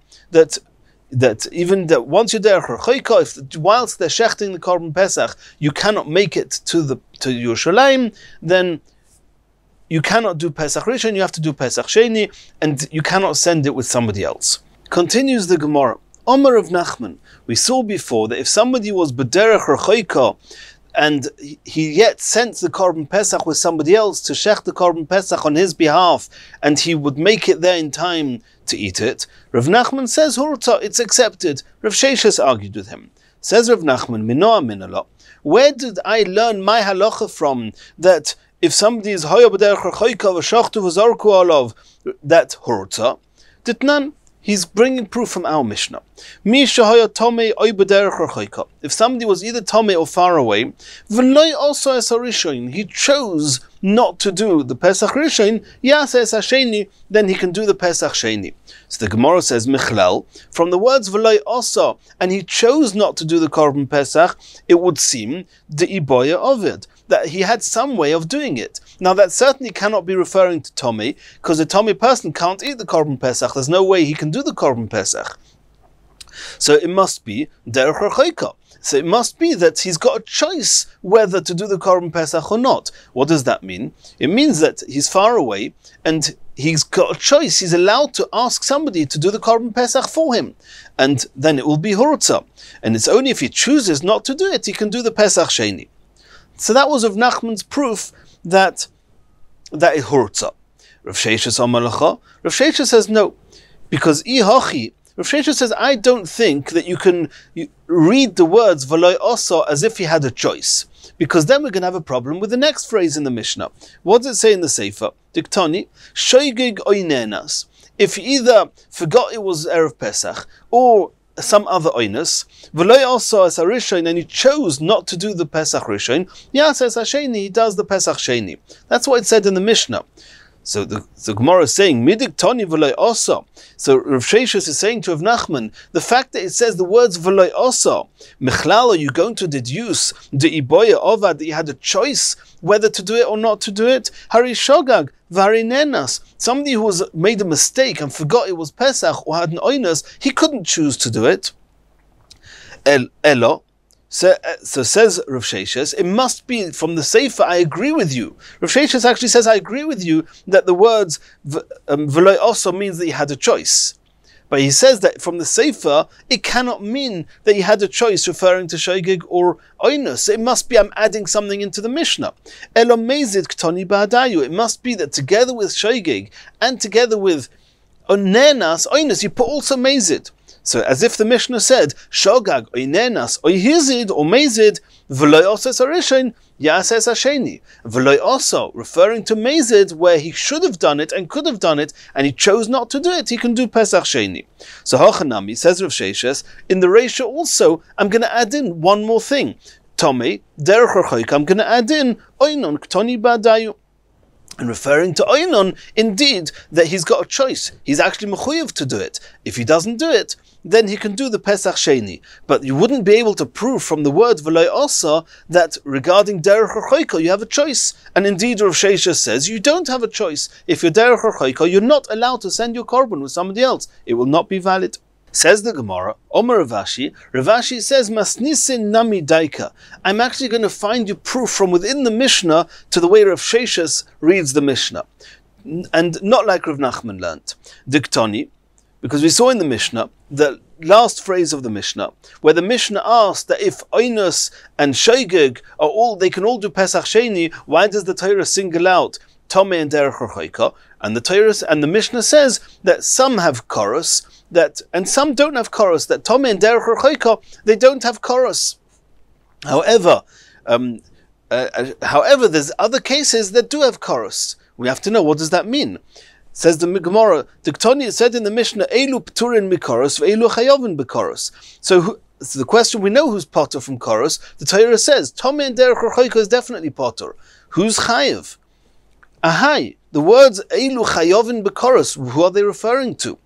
that even that once you're derech rechoika, if whilst they're shechting the korban pesach, you cannot make it to Yerushalayim, then you cannot do Pesach Rishon, you have to do Pesach Sheni, and you cannot send it with somebody else. Continues the Gemara. Omer of Nachman. We saw before that if somebody was b'derech rechoika and he yet sent the korban Pesach with somebody else to shech the korban Pesach on his behalf, and he would make it there in time to eat it, Rav Nachman says, Hurta, it's accepted. Rav Sheshes argued with him. Says Rav Nachman, Minoa minala. Where did I learn my halacha from that if somebody is hoya b'derech rechoika v'shachtu v'zarku alav, that hurta? Ditnan, he's bringing proof from our Mishnah. Mi shehoya tomei oy b'derech rechoika. If somebody was either tomei or far away, v'loy also es harishon, he chose not to do the Pesach Rishon, yas es hasheni, then he can do the Pesach Sheni. So the Gemara says, Michlal, from the words v'loy also, and he chose not to do the Korban Pesach, it would seem the iboya of it, that he had some way of doing it. Now that certainly cannot be referring to Tomei, because a Tomei person can't eat the Korban Pesach. There's no way he can do the Korban Pesach. So it must be derech rechoika. So it must be that he's got a choice whether to do the Korban Pesach or not. What does that mean? It means that he's far away and he's got a choice. He's allowed to ask somebody to do the Korban Pesach for him. And then it will be hurutza. And it's only if he chooses not to do it, he can do the Pesach Sheni. So that was of Nachman's proof that is hurutza. Rav Sheshes Amar Lacha. Rav Sheshes says no. Because ihachi, Rav Sheshes says, I don't think that you can read the words v'loy oso as if he had a choice, because then we're going to have a problem with the next phrase in the Mishnah. What does it say in the Sefer? Diktoni, shoygig oinenas. If he either forgot it was Erev Pesach or some other oinus, v'loy oso as a rishon, and he chose not to do the Pesach Rishon, yas as hasheni, he does the Pesach Sheni. That's what it said in the Mishnah. So the Gemara is saying, Midik Toni v'loy oso. So Rav Sheshes is saying to Rav Nachman, the fact that it says the words v'loy oso, Michlal, are you going to deduce the iboya of that he had a choice whether to do it or not to do it? Hari shogag, vari nenas. Somebody who was made a mistake and forgot it was Pesach or had an oinus, he couldn't choose to do it. Elo. So says Rav Sheshes, it must be from the Sefer, I agree with you. Rav Sheshes actually says, I agree with you that the words v'loy also means that he had a choice. But he says that from the Sefer, it cannot mean that he had a choice referring to Shoigig or Oinus. It must be, I'm adding something into the Mishnah. Elo mezid ktoni ba'adayu. It must be that together with Shoigig and together with Onenas, Oinus, you put also mezid. So as if the Mishnah said, Shogag, Oinenas, Oihizid, or Mezid, V'loy also Sarishin, Yases Hasheni. V'loy also, referring to Mezid, where he should have done it and could have done it, and he chose not to do it, he can do Pesach Sheni. So Hochanami, says Rav Sheshes, in the ratio also, I'm going to add in one more thing. Tomei, Derech Rechoika, I'm going to add in Oinon, Ktoni Ba'adayu. And referring to Oinon, indeed, that he's got a choice. He's actually mechuyev to do it. If he doesn't do it, then he can do the Pesach Sheni. But you wouldn't be able to prove from the word v'loy osa that regarding derech rechoika you have a choice. And indeed, Rav Sheshes says you don't have a choice. If you're derech rechoika, you're not allowed to send your korban with somebody else. It will not be valid. Says the Gemara, Omer Ravashi says, Masnisin nami daika. I'm actually going to find you proof from within the Mishnah to the way Rav Sheshes reads the Mishnah. And not like Rav Nachman learnt. Diktoni, because we saw in the Mishnah, the last phrase of the Mishnah, where the Mishnah asked that if Oinus and Shoigig are all, they can all do Pesach Sheni, why does the Torah single out Tomei and Derech Rechoika? And the Torah and the Mishnah says that some have chorus, and some don't have chorus, that Tomei and Derech Rechoika, they don't have chorus. However, there's other cases that do have chorus. We have to know, what does that mean? Says the Gemara, Diktoni said in the Mishnah, Eilu pturin mikoros, ve'eilu chayovin b'koros. So the question, we know who's potter from chorus. The Torah says, Tomei and Derech Rechoika is definitely potter. Who's chayiv? Ahai, the words Eilu Chayovin Bekoros, who are they referring to?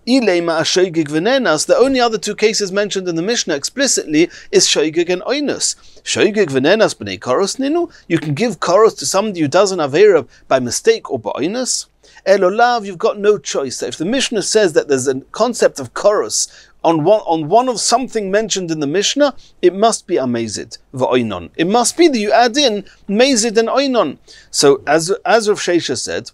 The only other two cases mentioned in the Mishnah explicitly is Shoigig and Oinus. Shoigig Venenas b'nei Koros Ninu, you can give Koros to somebody who does an Avera by mistake or by Oinus. Elolav, you've got no choice. If the Mishnah says that there's a concept of Koros on one of something mentioned in the Mishnah, it must be a Mezid, v'oinon. It must be that you add in Mezid and Oinon. So as Rav Shesha said,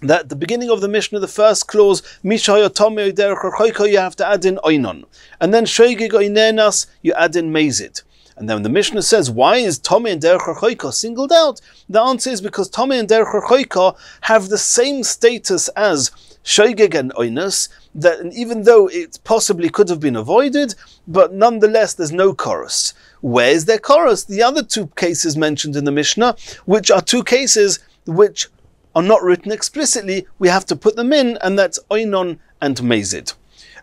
that at the beginning of the Mishnah, the first clause, Mishayo Tomei Derech Choiko, you have to add in Oinon. And then Shoigig Oinenas, you add in Mezid. And then the Mishnah says, why is Tomei and Derech Choiko singled out? The answer is because Tomei and Derech Choiko have the same status as Shoigig and Oinas, that even though it possibly could have been avoided, but nonetheless there's no chorus. Where is there chorus? The other two cases mentioned in the Mishnah, which are two cases which are not written explicitly, we have to put them in, and that's Oinon and Mezid.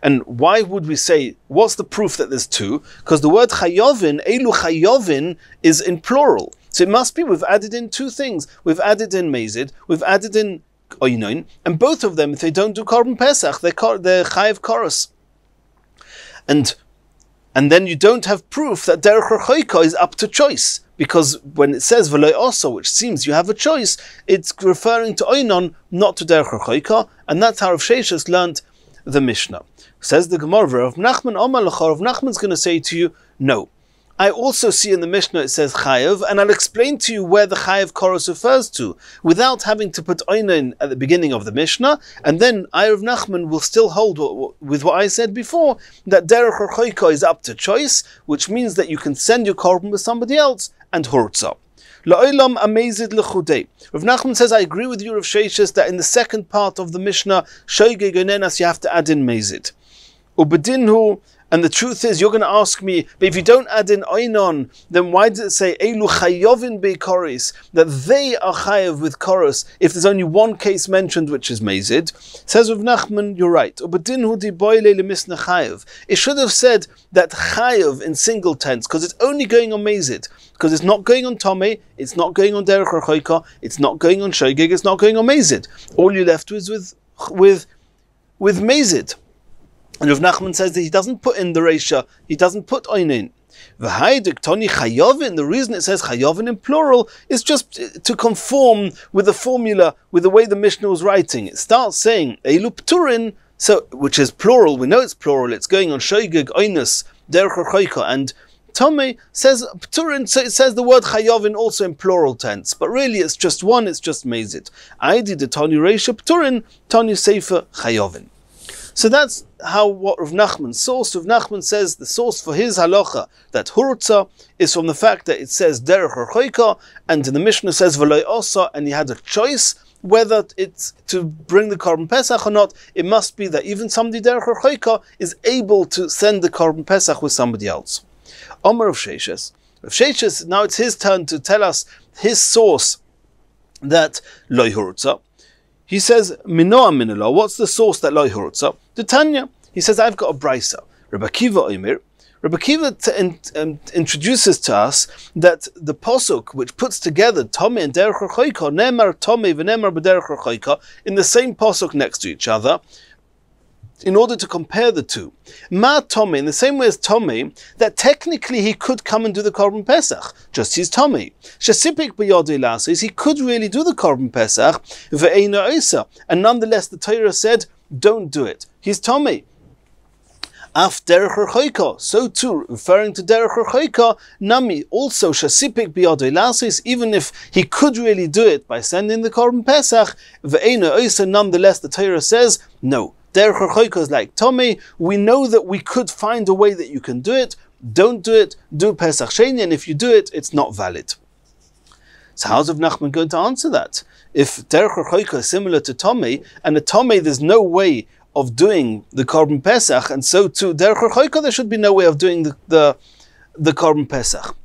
And why would we say, what's the proof that there's two? Because the word Chayovin, Eilu Chayovin, is in plural. So it must be we've added in two things. We've added in Mezid, we've added in Oinon, and both of them, if they don't do Korban Pesach, they're Chayav Koros. And then you don't have proof that Derech Choiko is up to choice. Because when it says V'loi Oso, which seems you have a choice, it's referring to Oinon, not to Derech Choiko, and that's how Rav Sheshes learned the Mishnah. Says the Gemara, Rav Nachman Omar L'cha, Rav Nachman's going to say to you, no. I also see in the Mishnah it says Chayav, and I'll explain to you where the Chayav Koros refers to, without having to put Oinon at the beginning of the Mishnah, and then I, Rav Nachman, will still hold with what I said before, that Derech Choiko is up to choice, which means that you can send your korban with somebody else, and Hurtza. La'olam amazid lechudei. Rav Nachman says, I agree with you, Rav Sheshes, that in the second part of the Mishnah, Shoigig Onenas, you have to add in Mezid. Ubedinhu, and the truth is, you're going to ask me, but if you don't add in Oinon, then why does it say Eilu Chayovin Beikoris, that they are Chayav with Koros, if there's only one case mentioned, which is Mezid? Says Rav Nachman, you're right. Ubedinhu di boile lemisna Chayav. It should have said that Chayav in single tense, because it's only going on Mezid. Because it's not going on Tomei, it's not going on Derech Choiko, it's not going on Shoigig, it's not going on Mezid. All you're left with Mezid. And Rav Nachman says that he doesn't put in the Reisha, he doesn't put Oinin. The reason it says Chayovin in plural is just to conform with the formula, with the way the Mishnah was writing. It starts saying Eilu Pturin, so which is plural, we know it's plural, it's going on Shoigig, Oinus, Derech Choiko, and Tomei says Pturin, so it says the word Chayovin also in plural tense, but really it's just one, it's just Mezid. Aidi de Tani Reisha Pturin, Tani Sefer Chayovin. So that's how what Rav Nachman sourced. Rav Nachman says the source for his halacha, that Hurtza, is from the fact that it says Derech Choiko, and in the Mishnah says V'loi Osa, and he had a choice whether it's to bring the Korban Pesach or not. It must be that even somebody Derech Choiko is able to send the Korban Pesach with somebody else. Omer Rav Sheshes. Rav Sheshes, now it's his turn to tell us his source that Loi Hurtza. He says, Minoa Minala, what's the source that Loi Hurtza? The Tanya. He says, I've got a brisa. Rabbi Kiva Omer. Rabbi Kiva introduces to us that the posuk, which puts together Tomei and Derech Choiko, Nemar Tomei v'Nemar b'Derech Choiko, in the same posuk next to each other, in order to compare the two. Ma Tomei, in the same way as Tomei, that technically he could come and do the Korban Pesach, just he's Tomei. Shesipik b'yodei lasis, he could really do the Korban Pesach, ve'eino oisa, and nonetheless the Torah said, don't do it. He's Tomei. Af Derech Choiko, so too, referring to Derech Choiko, Nami, also Shesipik b'yodei lasis, even if he could really do it by sending the Korban Pesach, ve'eino oisa, nonetheless the Torah says, no. Derech Choiko is like Tomei. We know that we could find a way that you can do it. Don't do it. Do Pesach Sheni, and if you do it, it's not valid. So how's Rav Nachman going to answer that? If Derech Choiko is similar to Tomei, and a Tomei there's no way of doing the Korban Pesach, and so too Derech Choiko there should be no way of doing the Korban Pesach.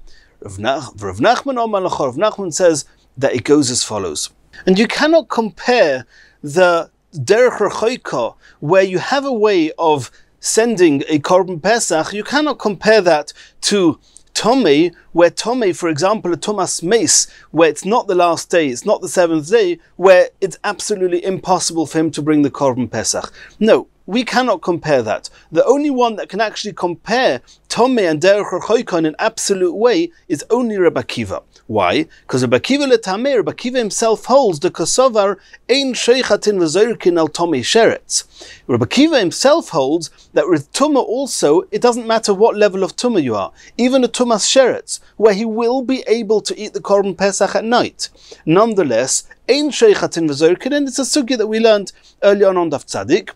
Rav Nachman Omar L'cha, Rav Nachman says that it goes as follows. And you cannot compare the Derech Choiko, where you have a way of sending a Korban Pesach, you cannot compare that to Tomei, where Tomei, for example, a Tumas Mace, where it's not the last day, it's not the seventh day, where it's absolutely impossible for him to bring the Korban Pesach. No, we cannot compare that. The only one that can actually compare Tomei and Derech Rechoika in an absolute way is only Rabbi Akiva. Why? Because Rabbi Akiva letamei, Rabbi Akiva himself holds the kosovar ein sheichatin v'zorkin al tomei sheretz. Rabbi Akiva himself holds that with tumah also, it doesn't matter what level of tumah you are, even a tumas sheretz, where he will be able to eat the korban pesach at night. Nonetheless, ein sheichatin v'zorkin, and it's a sugya that we learned earlier on Daf Tzadik.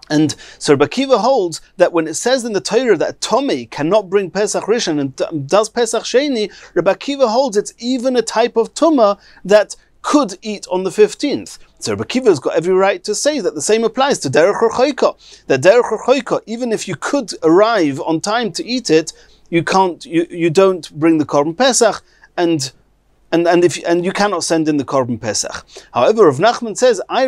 And so Rabbi Akiva holds that when it says in the Torah that Tomei cannot bring Pesach Rishon and does Pesach Sheni, Rabbi Akiva holds it's even a type of Tumah that could eat on the 15th. So Rabbi Akiva has got every right to say that the same applies to Derech Rechoika. That Derech Rechoika, even if you could arrive on time to eat it, you don't bring the Korban Pesach, and you cannot send in the Korban Pesach. However, Rav Nachman says, I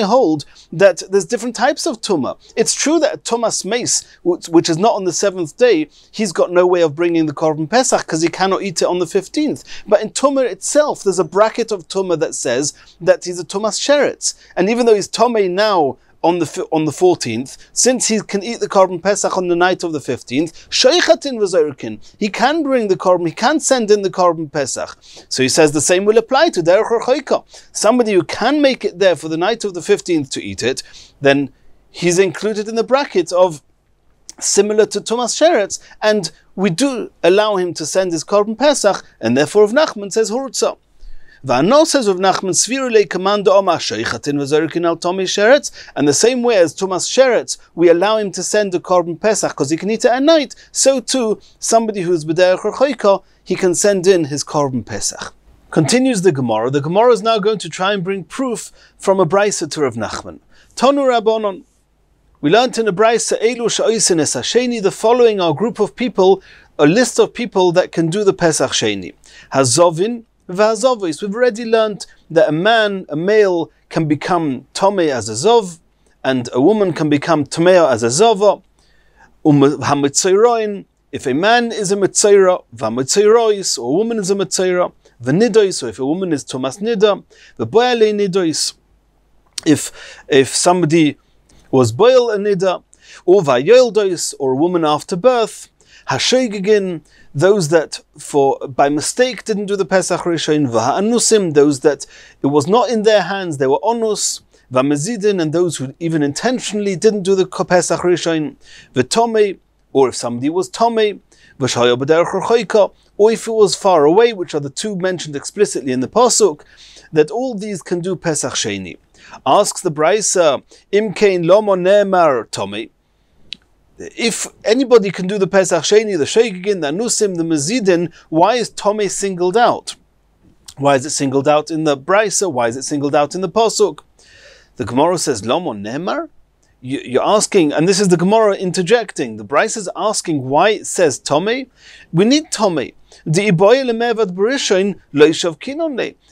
hold that there's different types of Tumah. It's true that Tumas Mace, which is not on the 7th day, he's got no way of bringing the Korban Pesach because he cannot eat it on the 15th. But in Tumah itself, there's a bracket of Tumah that says that he's a Tumas Sheretz. And even though he's Tomei now, on the 14th, since he can eat the Korban Pesach on the night of the 15th, Sheichatin v'zorkin, he can bring the Korban, he can send in the Korban Pesach. So he says the same will apply to Derech Rechoika. Somebody who can make it there for the night of the 15th to eat it, then he's included in the bracket of similar to Tumas Sheretz, and we do allow him to send his Korban Pesach, and therefore Rav Nachman says Hurtza. V'ano says Rav Nachman, Svirulei commando oma sheichatin v'zorkin al tomei sheretz, and the same way as Tumas Sheretz, we allow him to send a Korban Pesach because he can eat it at night, so too, somebody who's b'derech rechoika, he can send in his Korban Pesach. Continues the Gemara. The Gemara is now going to try and bring proof from a brisa to Rav Nachman. Tonu Rabbanon. We learned in a brisa, Elu she'oisen es hasheni, the following are a group of people, a list of people that can do the Pesach Sheni. Hazovin, V'hazovis. We've already learnt that a male can become Tomei as a Zov, and a woman can become Tomei as a Zova. HaMitzoyroin, if a man is a Mitzoyra, V'hamitzoyrois, or a woman is a Mitzoyra, V'nidois, or if a woman is Tomas Nida, V'boyalei Nidois, if somebody was boil a Nida, or V'yoldois, or a woman after birth, Hashoigigin, those that by mistake didn't do the Pesach Rishon, V'ha'anusim, those that it was not in their hands, they were onus, V'mezidin, and those who even intentionally didn't do the Pesach Rishon, V'tomei, or if somebody was Tomei, V'shaya b'derech rechoika, or if it was far away, which are the two mentioned explicitly in the Pasuk, that all these can do Pesach Sheni. Asks the Brisa, Imkein lomo ne'emar Tomei, if anybody can do the Pesach Sheni, the Sheikigin, the Anusim, the Mezidin, why is Tomei singled out? Why is it singled out in the Brisa? Why is it singled out in the Pasuk? The Gemara says, Lomo Nemar? You're asking, and this is the Gemara interjecting, the Brisa is asking why it says Tomei. We need Tomei.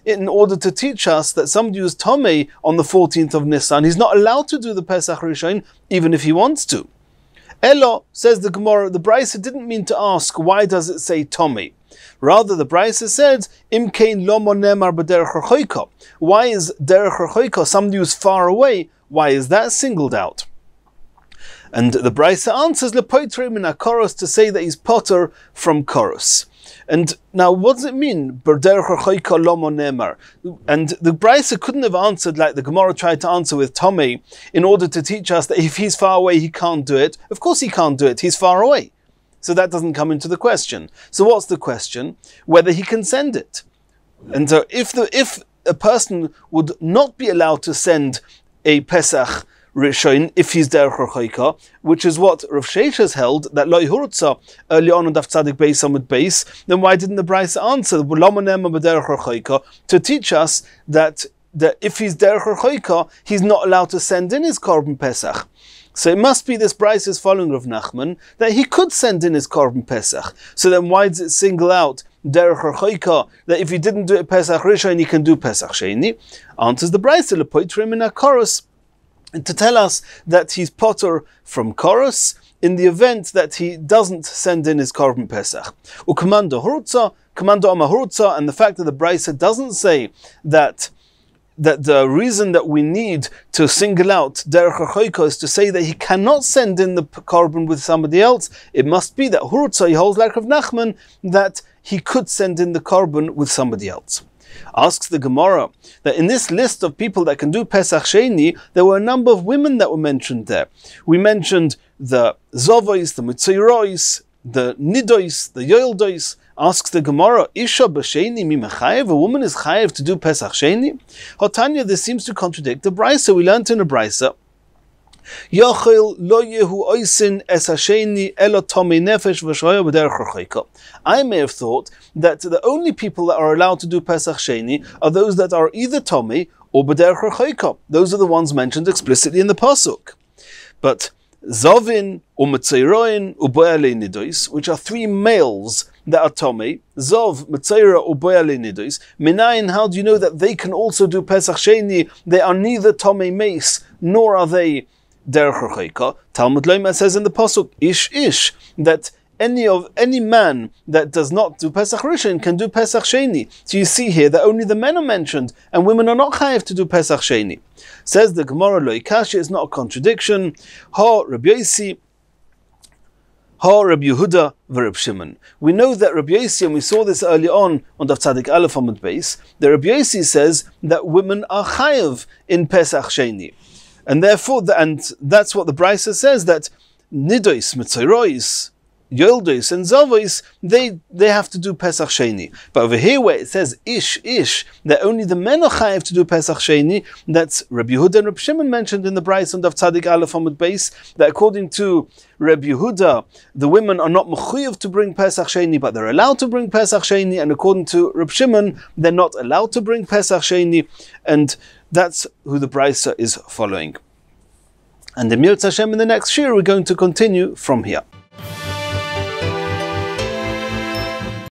In order to teach us that somebody who's Tomei on the 14th of Nisan, he's not allowed to do the Pesach Rishon, even if he wants to. Elo, says the Gemara, the Brisa didn't mean to ask, why does it say Tomei? Rather, the Brisa said, Imkein lomo nemar b'derech rechoika. Why is derech rechoika, somebody who's far away, why is that singled out? And the Brisa answers, Lepoitrim min koros, to say that he's potter from koros. And now, what does it mean? B'derech rechoika lomo nemar. And the Brisa couldn't have answered like the Gemara tried to answer with Tomei, in order to teach us that if he's far away, he can't do it. Of course he can't do it, he's far away. So that doesn't come into the question. So what's the question? Whether he can send it. And so if a person would not be allowed to send a Pesach Rishon if he's derech rechoika, which is what Rav Sheish has held, that lo yhurtza early on Daf Tzadik Beis Amud Beis, then why didn't the Brisa answer lomo nemar b'derech rechoika to teach us that if he's derech rechoika, he's not allowed to send in his Korban Pesach? So it must be this Brisa is following Rav Nachman, that he could send in his Korban Pesach. So then why does it single out derech rechoika, that if he didn't do it Pesach Rishon, he can do Pesach Sheni? Answers the Brisa, lepoitrim min hakoros, and to tell us that he's potter from chorus in the event that he doesn't send in his korban pesach. U'kamando amahurutza, and the fact that the Brisa doesn't say that the reason that we need to single out derech hachoika is to say that he cannot send in the korban with somebody else. It must be that hurutza, he holds like Rav Nachman, that he could send in the korban with somebody else. Asks the Gemara that in this list of people that can do Pesach Sheni, there were a number of women that were mentioned there. We mentioned the Zovois, the Mitzayrois, the Nidois, the Yoildois. Asks the Gemara, Isha b'Sheni mi mechayev? A woman is chayev to do Pesach Sheni? Hotanya, this seems to contradict the Brisa. We learned in a Brisa, Yochel lo yehu oisin es hasheni elo tomei nefesh v'shoya b'derech hachoika. I may have thought that the only people that are allowed to do Pesach Sheni are those that are either tomei or b'derech hachoika. Those are the ones mentioned explicitly in the pasuk. But Zovin, U'Metzeiroin, U'Boyalei Nidois, which are three males that are Tomei, Zov, Metzeira, U'Boyalei Nidois, Minayin, how do you know that they can also do Pesach Sheni? They are neither Tomei Mace, nor are they Derech Hachoika. Talmud Loima says in the pasuk, Ish, that any man that does not do Pesach Rishon can do Pesach Sheni. So you see here that only the men are mentioned, and women are not chayav to do Pesach Sheni. Says the Gemara, Lo Ikashi, is not a contradiction. Ha Rabbi Yosi, Ha Rabbi Yehuda, v'Rab Shimon. We know that Rabbi Yosi, and we saw this earlier on Daf Tzadik Aleph Amud Beis, that Rabbi Yosi says that women are chayav in Pesach Sheni. And therefore, that's what the Brisa says, that Nidois, Mitzayrois, Yoldois and Zovois, they have to do Pesach Sheni. But over here where it says Ish, that only the men are chayav to do Pesach Sheni, that's Rabbi Yehuda and Rabbi Shimon mentioned in the Brisa on Daf Tzadik Aleph Amud Beis, that according to Rabbi Yehuda, the women are not mechuyev to bring Pesach Sheni, but they're allowed to bring Pesach Sheni, and according to Rabbi Shimon, they're not allowed to bring Pesach Sheni, and that's who the Brisa is following. And in Yirtzeh Hashem in the next Shiur, we're going to continue from here.